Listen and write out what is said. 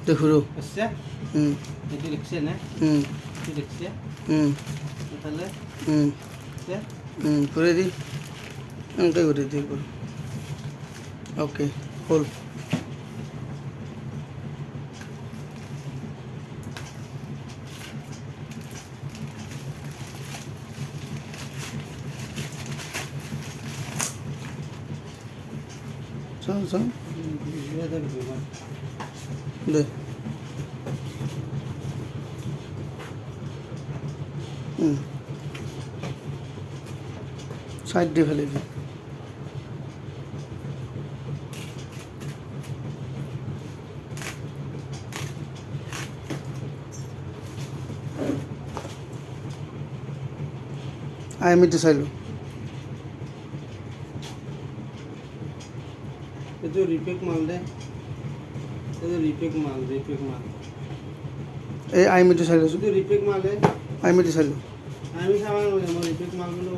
দেখুরো আচ্ছা হুম এটি লিখছে না হুম এটি লিখছে হুম তাহলে হুম আচ্ছা করে দিই এমনটাই করে দিই ওকে হোল চল চল দে সাইড দিয়ে ফেলে দিই আইমিতে চাইলো ये तो रिपेक माल दे ये तो रिपेक माल এই আইমিতে চাইলো ये तो रिपेक माल है আইমিতে চাইলো আমি সামান বলে আমার রিপেক মালগুলো